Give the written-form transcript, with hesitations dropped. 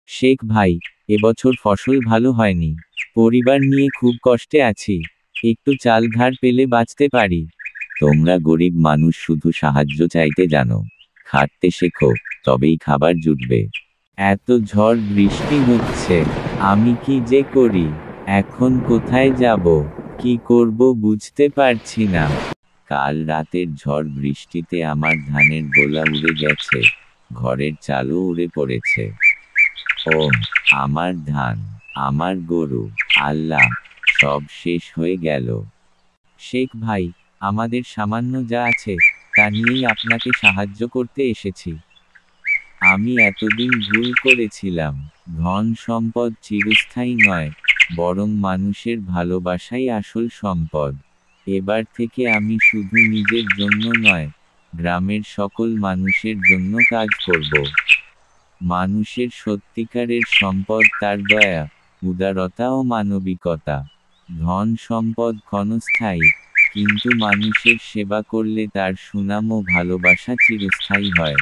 শেখ ভাই, এবছর ফসল ভালো হয়নি। পরিবার নিয়ে খুব কষ্টে আছি। একটু চাল ধার পেলে বাঁচতে পারি। তোমরা গরিব মানুষ শুধু সাহায্য চাইতে জানো। খাটতে শেখো, তবেই খাবার জুটবে। এত ঝড় বৃষ্টি হচ্ছে, আমি কি যে করি? এখন কোথায় যাব? কি করব বুঝতে পারছি না। কাল রাতের ঝড় বৃষ্টিতে আমার ধানের গোলা উড়ে গেছে, ঘরের চালও উড়ে পড়েছে। ও, আমার ধান, আমার গরু, আল্লাহ, সব শেষ হয়ে গেল। শেখ ভাই, আমাদের সামান্য যা আছে, তা নিয়েই আপনাকে সাহায্য করতে এসেছি। আমি এতদিন ভুল করেছিলাম। ধন সম্পদ চিরস্থায়ী নয়, বরং মানুষের ভালোবাসাই আসল সম্পদ। এবার থেকে আমি শুধু নিজের জন্য নয়, গ্রামের সকল মানুষের জন্য কাজ করব। মানুষের সত্যিকারের সম্পদ তার দয়া, উদারতা ও মানবিকতা। ধন সম্পদ ক্ষণস্থায়ী, কিন্তু মানুষের সেবা করলে তার সুনাম ও ভালোবাসা চিরস্থায়ী হয়।